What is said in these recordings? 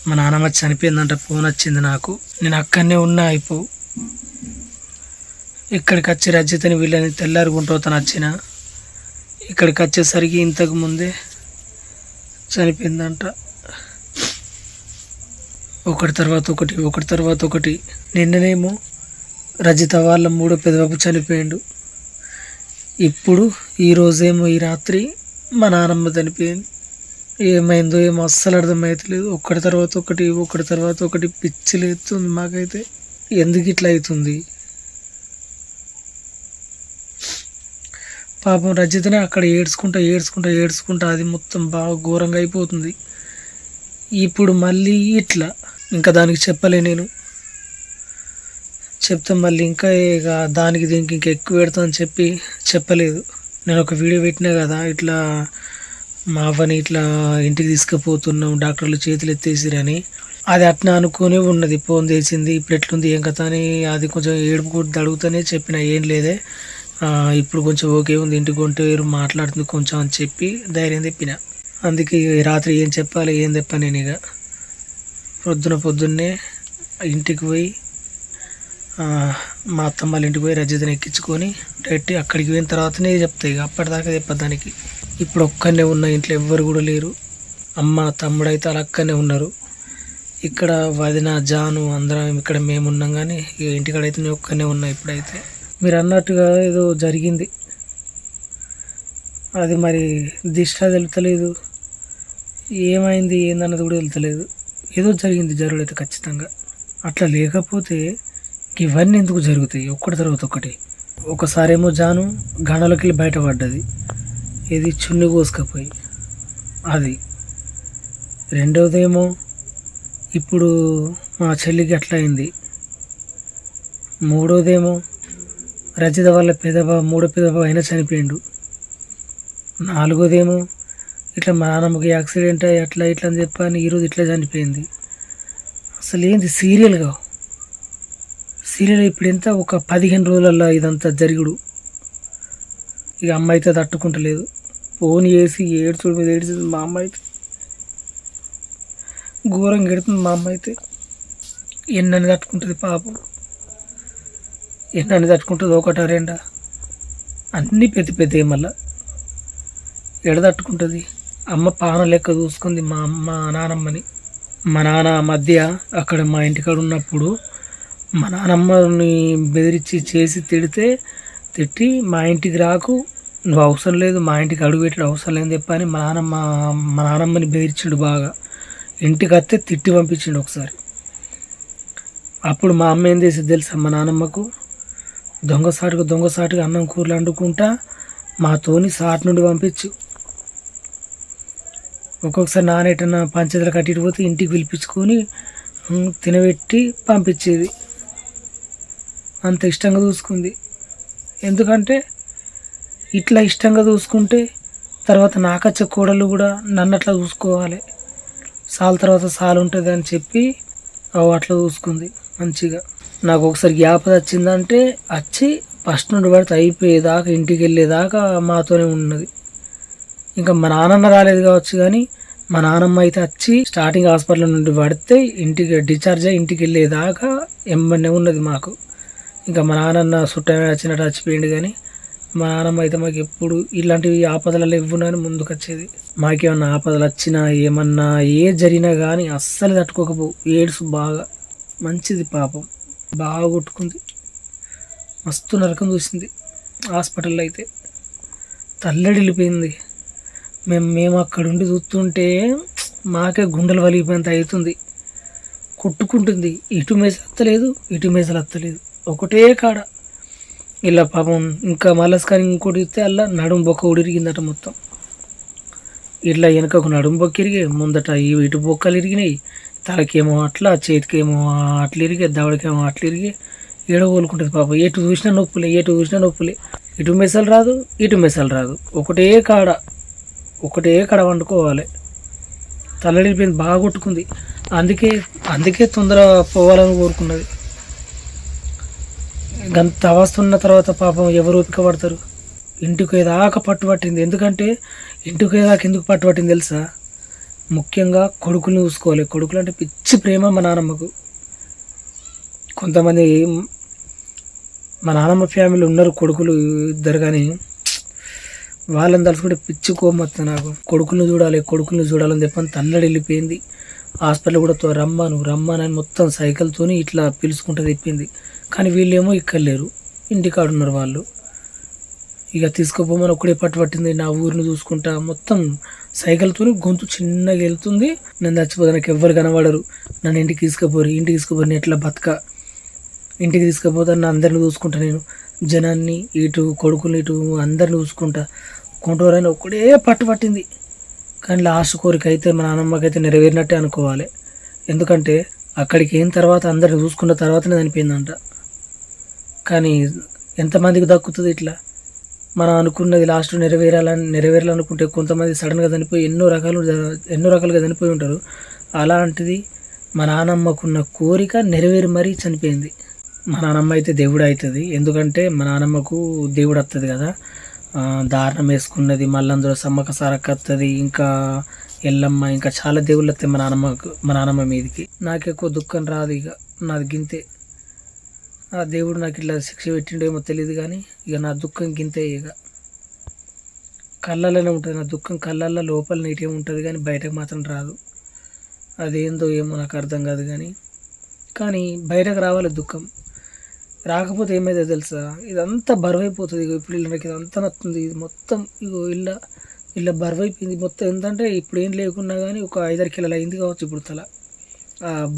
మా నాన్నమ్మ చనిపోయిందంట. ఫోన్ వచ్చింది నాకు. నేను అక్కడనే ఉన్నా. ఇక్కడికి వచ్చి రజితని వీళ్ళని తెల్లారుగుంటోతను వచ్చిన. ఇక్కడికి వచ్చేసరికి ఇంతకు ముందే చనిపోయిందంట. ఒకటి తర్వాత ఒకటి. నిన్ననేమో రజిత వాళ్ళ మూడో పెదబాబు చనిపోయిండు. ఇప్పుడు ఈరోజేమో ఈ రాత్రి మా నాన్నమ్మ చనిపోయింది. ఏమైందో ఏమో అస్సలు అర్థమవుతలేదు. ఒకటి తర్వాత ఒకటి పిచ్చి లేస్తుంది మాకైతే. ఎందుకు ఇట్లా అవుతుంది? పాపం రజితనే అక్కడ ఏడ్చుకుంటా అది మొత్తం బాగా ఘోరంగా అయిపోతుంది. ఇప్పుడు మళ్ళీ ఇట్లా ఇంకా దానికి చెప్పలే. నేను చెప్తే మళ్ళీ ఇంకా ఇక దానికి దీనికి ఇంకా ఎక్కువ పెడతామని చెప్పలేదు. నేను ఒక వీడియో పెట్టినా కదా, ఇట్లా మా అవ్వని ఇట్లా ఇంటికి తీసుకుపోతున్నాం, డాక్టర్లు చేతులు ఎత్తేసిరని. అది అట్లా అనుకునే ఉన్నది. ఫోన్ చేసింది, ఇప్పుడు ఎట్లుంది ఏం కథ అని. అది కొంచెం ఏడుపు కూడా అడుగుతానే చెప్పిన, ఏం లేదే ఇప్పుడు కొంచెం ఓకే ఉంది, ఇంటికి కొంటే మాట్లాడుతుంది కొంచెం అని చెప్పి ధైర్యం తెప్పిన. అందుకే రాత్రి ఏం చెప్పాలి ఏం చెప్పాను. నేను ఇక పొద్దున్నే ఇంటికి పోయి మా అత్తమ్మ వాళ్ళ ఇంటికి పోయి రజితని ఎక్కించుకొని డైరెక్ట్ అక్కడికి పోయిన తర్వాతనే చెప్తాయి. ఇక అప్పటిదాకా చెప్పదానికి. ఇప్పుడు ఒక్కనే ఉన్న, ఇంట్లో ఎవ్వరు కూడా లేరు. అమ్మ తమ్ముడు అయితే అలా అక్కనే ఉన్నారు. ఇక్కడ వదిన జాను అందరం ఇక్కడ మేము ఉన్నాం. కానీ ఇంటికాడైతే నేను ఒక్కనే ఉన్నా. ఇప్పుడైతే మీరు అన్నట్టుగా ఏదో జరిగింది. అది మరి దిష్ట తెలుతలేదు, ఏమైంది ఏందన్నది కూడా తెలుతలేదు. ఏదో జరిగింది జరుగుడైతే ఖచ్చితంగా. అట్లా లేకపోతే ఇవన్నీ ఎందుకు జరుగుతాయి ఒక్కటి తర్వాత ఒకటి? ఒకసారేమో జాను గణలోకి వెళ్ళి బయటపడ్డది, ఇది చున్ని కోసుకపోయి. అది రెండవదేమో ఇప్పుడు మా చెల్లికి అట్లా అయింది. మూడోదేమో రజిత వాళ్ళ మూడో పెదబాబు అయినా చనిపోయిండు. నాలుగోదేమో ఇట్లా మా నాన్నమ్మకి యాక్సిడెంట్ అయ్యి అట్లా ఇట్లా అని చెప్పని ఈరోజు ఇట్లా చనిపోయింది. అసలు ఏంది సీరియల్ ఇప్పుడు ఎంత ఒక 15 రోజులలో ఇదంతా జరుగుడు. ఇక అమ్మ అయితే తట్టుకుంటలేదు. ఫోన్ చేసి ఏడ్చుడు మీద ఏడ్చింది మా అమ్మ అయితే. ఘోరంగా ఎడుతుంది మా అమ్మ అయితే. ఎన్నని తట్టుకుంటుంది పాపం, ఎన్నని తట్టుకుంటుంది. ఒకటా రెండా అన్నీ పెద్ద మళ్ళా ఎడ తట్టుకుంటుంది. అమ్మ పాన లెక్క చూసుకుంది మా నానమ్మని. మా నాన్న మధ్య అక్కడ మా ఇంటికాడ ఉన్నప్పుడు మా నానమ్మని బెదిరించి చేసి తిట్టి మా ఇంటికి రాకు, నువ్వు అవసరం లేదు, మా ఇంటికి అడుగు పెట్టడం అవసరం లేదని చెప్పని మా నానమ్మని బెదిరించిండు బాగా. ఇంటికి వస్తే తిట్టి పంపించిండు ఒకసారి. అప్పుడు మా అమ్మ ఏం చేసేది తెలుసా? మా నానమ్మకు దొంగసాటుగా అన్నం కూరలు వండుకుంటా మాతోని సాటు నుండి పంపించు. ఒక్కొక్కసారి నానేటన్నా పంచదలు కట్టి పోతే ఇంటికి పిలిపించుకొని తినబెట్టి పంపించేది. అంత ఇష్టంగా చూసుకుంది. ఎందుకంటే ఇట్లా ఇష్టంగా చూసుకుంటే తర్వాత నాకచ్చే కోడలు కూడా నన్ను అట్లా చూసుకోవాలి, తర్వాత సాలు ఉంటుంది అని చెప్పి అట్లా చూసుకుంది మంచిగా. నాకు ఒకసారి గ్యాప్ వచ్చిందంటే వచ్చి ఫస్ట్ నుండి పడితే అయిపోయేదాకా ఇంటికి వెళ్ళేదాకా మాతోనే ఉన్నది. ఇంకా మా నాన్నన్న రాలేదు కావచ్చు, కానీ మా నాన్నమ్మ అయితే వచ్చి స్టార్టింగ్ హాస్పిటల్ నుండి పడితే ఇంటికి డిశ్చార్జ్ అయ్యి ఇంటికి వెళ్ళేదాకా ఎమ్మనే ఉన్నది మాకు. ఇంకా మా నాన్నన్న చుట్టమే వచ్చినట్టు చచ్చిపోయింది. కానీ మా నాన్నమ్మ అయితే మాకు ఎప్పుడు ఇలాంటివి ఆపదలలో ఇవ్వనని ముందుకు వచ్చేది. మాకేమన్నా ఆపదలు వచ్చినా ఏమన్నా జరిగినా కానీ అస్సలు తట్టుకోకపోవు. ఏడుసు బాగా మంచిది పాపం, బాగా కొట్టుకుంది. మస్తు నరకం చూసింది హాస్పిటల్లో అయితే. తల్లడిల్లిపోయింది. మేము అక్కడ ఉండి చూస్తుంటే మాకే గుండెలు వలిగిపోయేంత అవుతుంది. కొట్టుకుంటుంది. ఇటు మేసలు అత్తలేదు ఒకటే కాడ. ఇలా పాపం ఇంకా మళ్ళీ కానీ ఇంకోటి ఇస్తే అలా నడుము బొక్క ఉడిరిగిందట మొత్తం. ఇట్లా వెనకకు నడుము బొక్క ఇరిగాయి, ముందట ఇటు బొక్కలు ఇరిగినాయి, తలకేమో అట్లా, చేతికేమో అట్లా ఇరిగాయి, దవడకేమో అట్లా ఇరిగాయి. కోలుకుంటుంది పాపం. ఎటు చూసినా నొప్పులే. ఇటు మెసలు రాదు ఒకటే కాడ వండుకోవాలి. తల్లడిపోయింది, బాగా కొట్టుకుంది. అందుకే తొందర పోవాలని కోరుకున్నది. గంత అవస్తున్న తర్వాత పాపం ఎవరు ఓపిక పడతారు? ఇంటికి ఏదాకా పట్టుబట్టింది. ఎందుకంటే ఇంటికి ఏదాకా ఎందుకు పట్టుబట్టింది తెలుసా? ముఖ్యంగా కొడుకుని చూసుకోవాలి. కొడుకులు అంటే పిచ్చి ప్రేమ మా నాన్నమ్మకు. కొంతమంది మా నాన్నమ్మ ఫ్యామిలీ ఉన్నారు కొడుకులు ఇద్దరు, కానీ వాళ్ళని తలుచుకుంటే పిచ్చి కోపం వస్తుంది నాకు. కొడుకుల్ని చూడాలని చెప్పని తల్లడి వెళ్ళిపోయింది. హాస్పిటల్ కూడా రమ్మనని మొత్తం సైకిల్తోని ఇట్లా పిలుచుకుంటూ తెప్పింది. కానీ వీళ్ళేమో ఇక్కడ లేరు, ఇంటికాడ ఉన్నారు వాళ్ళు. ఇక తీసుకుపోమని ఒకటే పట్టింది. నా ఊరిని చూసుకుంటా మొత్తం సైకిల్తో గొంతు చిన్నగా వెళ్తుంది. నేను చచ్చిపోతా, నాకు ఎవ్వరు కనబడరు, నన్ను ఇంటికి తీసుకుపోరు ఎట్లా బతక, ఇంటికి తీసుకుపోతా నన్ను అందరిని చూసుకుంటా, నేను జనాన్ని ఇటు కొడుకుని ఇటు అందరిని చూసుకుంటా కొంటూరని ఒకటే పట్టింది. కానీ లాస్ట్ కోరిక అయితే మా నాన్నమ్మకైతే నెరవేరినట్టే అనుకోవాలి. ఎందుకంటే అక్కడికి అయిన తర్వాత అందరిని చూసుకున్న తర్వాతనే చనిపోయిందంట. కానీ ఎంతమందికి దక్కుతుంది ఇట్లా? మనం అనుకున్నది లాస్ట్ నెరవేరాలనుకుంటే కొంతమంది సడన్గా చనిపోయి ఎన్నో రకాలుగా చనిపోయి ఉంటారు. అలాంటిది మా నాన్నమ్మకున్న కోరిక నెరవేరి మరీ చనిపోయింది. మా నాన్నమ్మ అయితే దేవుడు అవుతుంది. ఎందుకంటే మా నాన్నమ్మకు దేవుడు వస్తుంది కదా, దారుణం వేసుకున్నది, మళ్ళీ అందులో సమ్మక్క సారక్క వస్తుంది, ఇంకా ఎల్లమ్మ, ఇంకా చాలా దేవుళ్ళు వస్తాయి మా నాన్నమ్మ మీదకి. నాకు ఎక్కువ దుఃఖం రాదు, ఇక నాది గింతే. ఆ దేవుడు నాకు ఇట్లా శిక్ష పెట్టిండేమో తెలియదు, కానీ ఇక నా దుఃఖం గింతే. ఇక కళ్ళల్లోనే ఉంటుంది నా దుఃఖం, కళ్ళల్లో లోపల నీటే ఉంటుంది కానీ బయటకు మాత్రం రాదు. అదేందో ఏమో నాకు అర్థం కాదు, కానీ బయటకు రావాలి దుఃఖం. రాకపోతే ఏమైతే తెలుసా, ఇదంతా బరువైపోతుంది. ఇక ఇప్పుడు నాకు ఇదంతా నచ్చుతుంది, ఇది మొత్తం ఇగో ఇలా బరువైపోయింది మొత్తం. ఏంటంటే ఇప్పుడు ఏం లేకున్నా కానీ ఒక 5-6 కిలోలు అయింది కావచ్చు ఇప్పుడు తల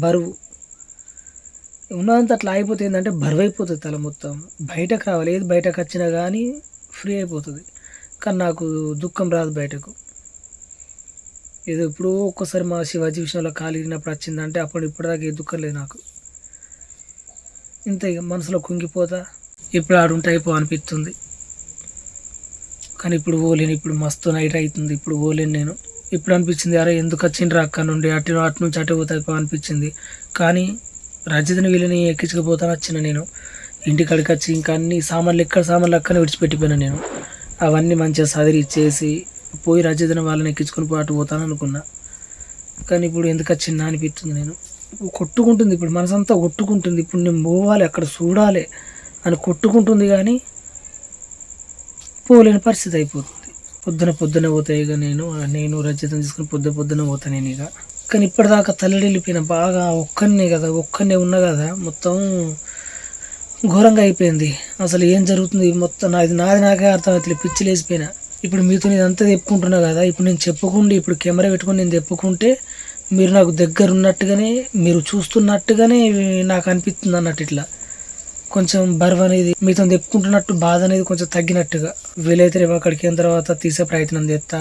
బరువు. ఉన్నదంతా అట్లా అయిపోతే ఏంటంటే బరువు అయిపోతుంది తల మొత్తం. బయటకు రావాలి, ఏది బయటకు వచ్చినా కానీ ఫ్రీ అయిపోతుంది. కానీ నాకు దుఃఖం రాదు బయటకు. ఏదో ఇప్పుడు ఒక్కసారి మా శివాజీ విషయంలో కాలిగినప్పుడు వచ్చిందంటే అప్పుడు ఇప్పటిదాకా ఏ దుఃఖం లేదు నాకు. ఇంత ఇక మనసులో కుంగిపోతా, ఇప్పుడు ఆడుంటే అనిపిస్తుంది. కానీ ఇప్పుడు పోలేను, ఇప్పుడు మస్తు నైట్ అవుతుంది, ఇప్పుడు పోలేను నేను. ఇప్పుడు అనిపించింది అరే ఎందుకు వచ్చిండ్రా అక్కడ నుండి అటు నుంచి అటు పోతే అనిపించింది. కానీ రజతని వీళ్ళని ఎక్కించకపోతాను వచ్చిన నేను. ఇంటికాడికి వచ్చి ఇంకా అన్ని సామాన్లు అక్కనే విడిచిపెట్టిపోయినా నేను. అవన్నీ మంచిగా సదిరి ఇచ్చేసి పోయి రజతని వాళ్ళని ఎక్కించుకొని పోయి అటు పోతాను అనుకున్నా. కానీ ఇప్పుడు ఎందుకు వచ్చిందా అనిపిస్తుంది. నేను కొట్టుకుంటుంది, ఇప్పుడు మనసంతా కొట్టుకుంటుంది. ఇప్పుడు నేను పోవాలి అక్కడ చూడాలి అని కొట్టుకుంటుంది, కానీ పోలేని పరిస్థితి అయిపోతుంది. పొద్దున పోతాయి. ఇక నేను రజతం తీసుకుని పొద్దున పోతాను నేను ఇక. కానీ ఇప్పటిదాకా తల్లి వెళ్ళిపోయిన బాగా ఒక్కనే ఉన్నా కదా, మొత్తం ఘోరంగా అయిపోయింది. అసలు ఏం జరుగుతుంది మొత్తం నాకే అర్థమవుతుంది, పిచ్చి లేసిపోయినా. ఇప్పుడు మీతో ఇదంతా చెప్పుకుంటున్నా కదా, ఇప్పుడు నేను చెప్పుకుంటే ఇప్పుడు కెమెరా పెట్టుకుని నేను చెప్పుకుంటే మీరు నాకు దగ్గర ఉన్నట్టుగానే మీరు చూస్తున్నట్టుగానే నాకు అనిపిస్తుంది అన్నట్టు. ఇట్లా కొంచెం బరువు అనేది మీతో చెప్పుకుంటున్నట్టు బాధ అనేది కొంచెం తగ్గినట్టుగా. వీలైతే రేపు అక్కడికి అయిన తర్వాత తీసే ప్రయత్నం చేస్తా.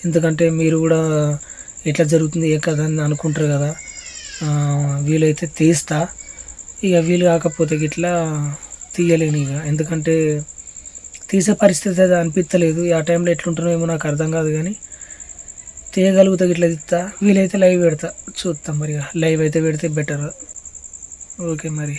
ఎందుకంటే మీరు కూడా ఎట్లా జరుగుతుంది ఏ కదా అని అనుకుంటారు కదా, వీలైతే తీస్తా. ఇక వీలు కాకపోతే ఇట్లా తీయలేను ఇక, ఎందుకంటే తీసే పరిస్థితి అది అనిపించలేదు. ఆ టైంలో ఎట్లుంటున్నామో ఏమో నాకు అర్థం కాదు, కానీ తీయగలుగుతా ఇట్లా తీస్తా. వీలైతే లైవ్ పెడతా, చూస్తాం మరి. లైవ్ అయితే పెడితే బెటర్. ఓకే మరి.